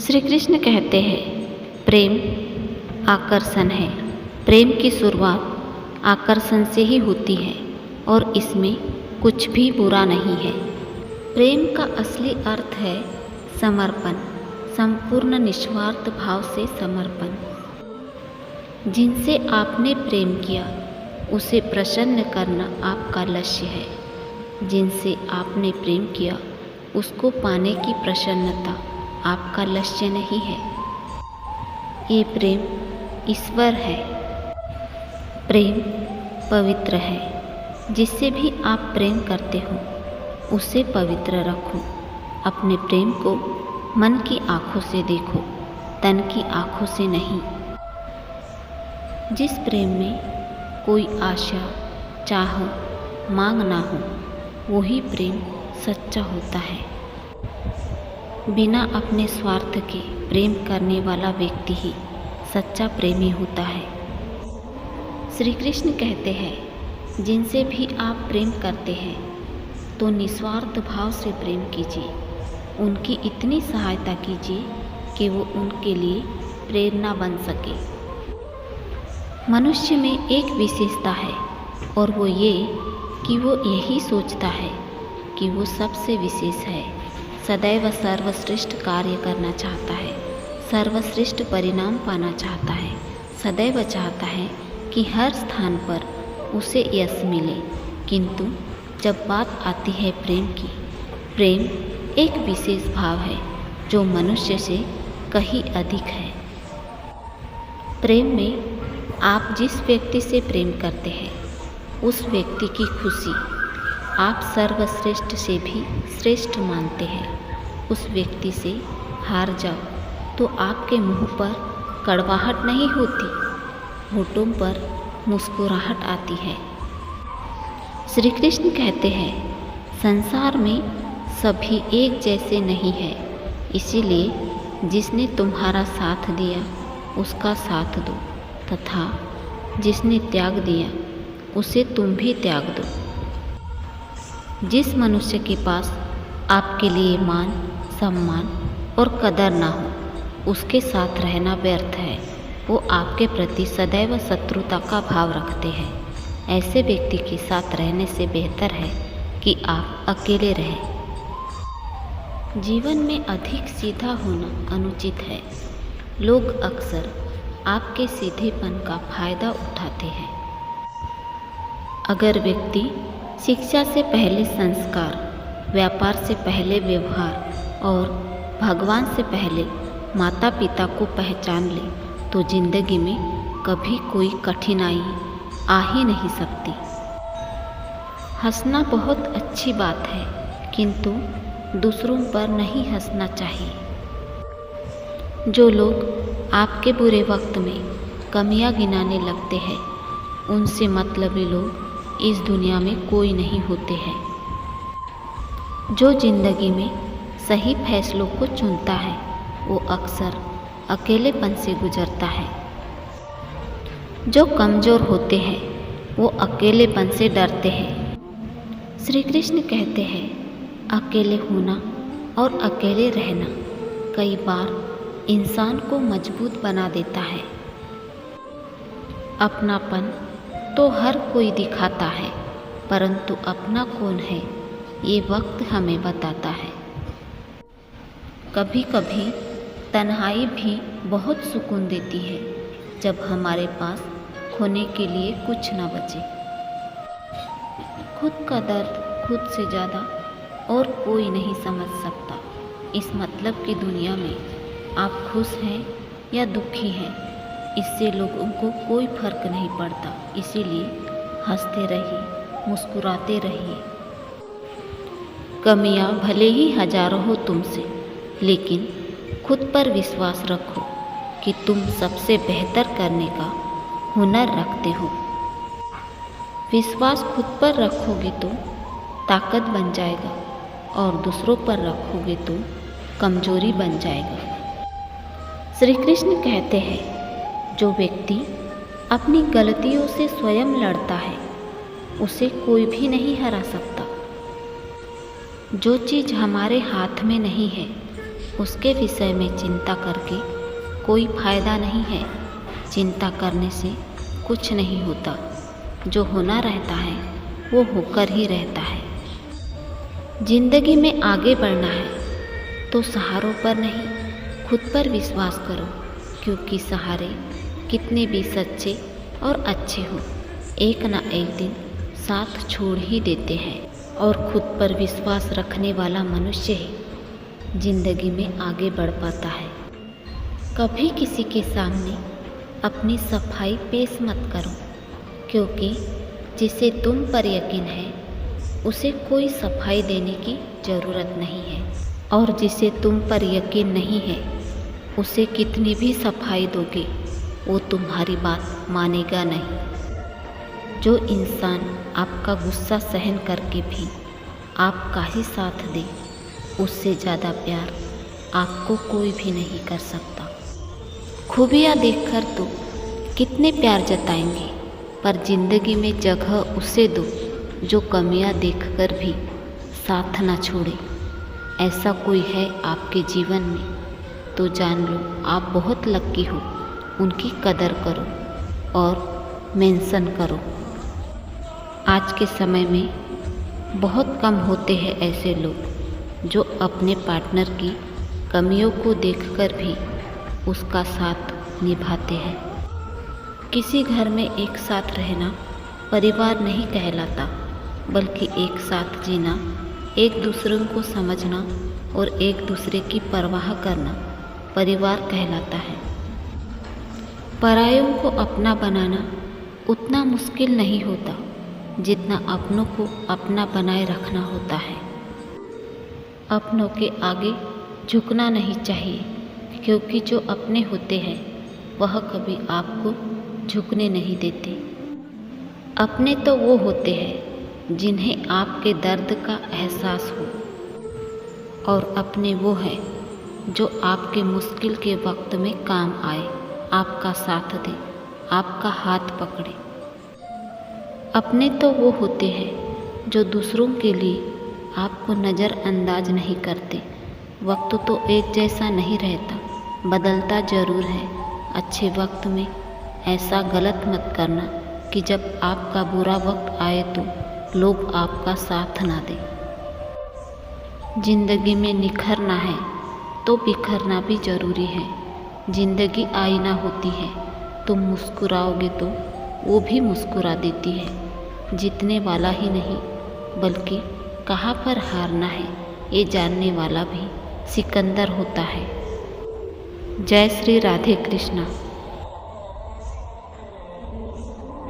श्री कृष्ण कहते हैं प्रेम आकर्षण है। प्रेम की शुरुआत आकर्षण से ही होती है और इसमें कुछ भी बुरा नहीं है। प्रेम का असली अर्थ है समर्पण, संपूर्ण निस्वार्थ भाव से समर्पण। जिनसे आपने प्रेम किया उसे प्रसन्न करना आपका लक्ष्य है। जिनसे आपने प्रेम किया उसको पाने की प्रसन्नता आपका लक्ष्य नहीं है। ये प्रेम ईश्वर है। प्रेम पवित्र है। जिससे भी आप प्रेम करते हो उसे पवित्र रखो। अपने प्रेम को मन की आँखों से देखो, तन की आँखों से नहीं। जिस प्रेम में कोई आशा, चाह, मांग ना हो वही प्रेम सच्चा होता है। बिना अपने स्वार्थ के प्रेम करने वाला व्यक्ति ही सच्चा प्रेमी होता है। श्री कृष्ण कहते हैं जिनसे भी आप प्रेम करते हैं तो निस्वार्थ भाव से प्रेम कीजिए। उनकी इतनी सहायता कीजिए कि वो उनके लिए प्रेरणा बन सके। मनुष्य में एक विशेषता है और वो ये कि वो यही सोचता है कि वो सबसे विशेष है। सदैव सर्वश्रेष्ठ कार्य करना चाहता है, सर्वश्रेष्ठ परिणाम पाना चाहता है। सदैव चाहता है कि हर स्थान पर उसे यश मिले। किंतु जब बात आती है प्रेम की, प्रेम एक विशेष भाव है जो मनुष्य से कहीं अधिक है। प्रेम में आप जिस व्यक्ति से प्रेम करते हैं उस व्यक्ति की खुशी आप सर्वश्रेष्ठ से भी श्रेष्ठ मानते हैं। उस व्यक्ति से हार जाओ तो आपके मुंह पर कड़वाहट नहीं होती, होठों पर मुस्कुराहट आती है। श्री कृष्ण कहते हैं संसार में सभी एक जैसे नहीं है, इसीलिए जिसने तुम्हारा साथ दिया उसका साथ दो तथा जिसने त्याग दिया उसे तुम भी त्याग दो। जिस मनुष्य के पास आपके लिए मान, सम्मान और कदर ना हो उसके साथ रहना व्यर्थ है। वो आपके प्रति सदैव शत्रुता का भाव रखते हैं। ऐसे व्यक्ति के साथ रहने से बेहतर है कि आप अकेले रहें। जीवन में अधिक सीधा होना अनुचित है। लोग अक्सर आपके सीधेपन का फायदा उठाते हैं। अगर व्यक्ति शिक्षा से पहले संस्कार, व्यापार से पहले व्यवहार और भगवान से पहले माता पिता को पहचान ले तो जिंदगी में कभी कोई कठिनाई आ ही नहीं सकती। हंसना बहुत अच्छी बात है किंतु दूसरों पर नहीं हंसना चाहिए। जो लोग आपके बुरे वक्त में कमियां गिनाने लगते हैं उनसे मतलबी लोग इस दुनिया में कोई नहीं होते हैं। जो जिंदगी में सही फैसलों को चुनता है वो अक्सर अकेलेपन से गुजरता है। जो कमज़ोर होते हैं वो अकेलेपन से डरते हैं। श्री कृष्ण कहते हैं अकेले होना और अकेले रहना कई बार इंसान को मजबूत बना देता है। अपनापन तो हर कोई दिखाता है परंतु अपना कौन है ये वक्त हमें बताता है। कभी कभी तन्हाई भी बहुत सुकून देती है जब हमारे पास खोने के लिए कुछ न बचे। खुद का दर्द खुद से ज़्यादा और कोई नहीं समझ सकता। इस मतलब की दुनिया में आप खुश हैं या दुखी हैं इससे लोगों को कोई फर्क नहीं पड़ता। इसीलिए हंसते रहिए, मुस्कुराते रहिए। कमियां भले ही हजारों हो तुमसे लेकिन खुद पर विश्वास रखो कि तुम सबसे बेहतर करने का हुनर रखते हो। विश्वास खुद पर रखोगे तो ताकत बन जाएगा और दूसरों पर रखोगे तो कमजोरी बन जाएगा। श्री कृष्ण कहते हैं जो व्यक्ति अपनी गलतियों से स्वयं लड़ता है उसे कोई भी नहीं हरा सकता। जो चीज़ हमारे हाथ में नहीं है उसके विषय में चिंता करके कोई फायदा नहीं है। चिंता करने से कुछ नहीं होता। जो होना रहता है वो होकर ही रहता है। जिंदगी में आगे बढ़ना है तो सहारों पर नहीं, खुद पर विश्वास करो, क्योंकि सहारे कितने भी सच्चे और अच्छे हो, एक ना एक दिन साथ छोड़ ही देते हैं। और खुद पर विश्वास रखने वाला मनुष्य ही जिंदगी में आगे बढ़ पाता है। कभी किसी के सामने अपनी सफाई पेश मत करो, क्योंकि जिसे तुम पर यकीन है उसे कोई सफाई देने की ज़रूरत नहीं है, और जिसे तुम पर यकीन नहीं है उसे कितनी भी सफाई दोगे वो तुम्हारी बात मानेगा नहीं। जो इंसान आपका गुस्सा सहन करके भी आपका ही साथ दे, उससे ज़्यादा प्यार आपको कोई भी नहीं कर सकता। खूबियाँ देखकर तो कितने प्यार जताएंगे, पर ज़िंदगी में जगह उसे दो जो कमियां देखकर भी साथ ना छोड़े। ऐसा कोई है आपके जीवन में तो जान लो आप बहुत लकी हो। उनकी कदर करो और मेंशन करो। आज के समय में बहुत कम होते हैं ऐसे लोग जो अपने पार्टनर की कमियों को देखकर भी उसका साथ निभाते हैं। किसी घर में एक साथ रहना परिवार नहीं कहलाता, बल्कि एक साथ जीना, एक दूसरे को समझना और एक दूसरे की परवाह करना परिवार कहलाता है। परायों को अपना बनाना उतना मुश्किल नहीं होता जितना अपनों को अपना बनाए रखना होता है। अपनों के आगे झुकना नहीं चाहिए, क्योंकि जो अपने होते हैं वह कभी आपको झुकने नहीं देते। अपने तो वो होते हैं जिन्हें आपके दर्द का एहसास हो, और अपने वो हैं जो आपके मुश्किल के वक्त में काम आए, आपका साथ दे, आपका हाथ पकड़े। अपने तो वो होते हैं जो दूसरों के लिए आपको नज़रअंदाज नहीं करते। वक्त तो एक जैसा नहीं रहता, बदलता ज़रूर है। अच्छे वक्त में ऐसा गलत मत करना कि जब आपका बुरा वक्त आए तो लोग आपका साथ ना दें। जिंदगी में निखरना है तो बिखरना भी ज़रूरी है। जिंदगी आईना होती है, तुम मुस्कुराओगे तो वो भी मुस्कुरा देती है। जीतने वाला ही नहीं बल्कि कहाँ पर हारना है ये जानने वाला भी सिकंदर होता है। जय श्री राधे कृष्णा।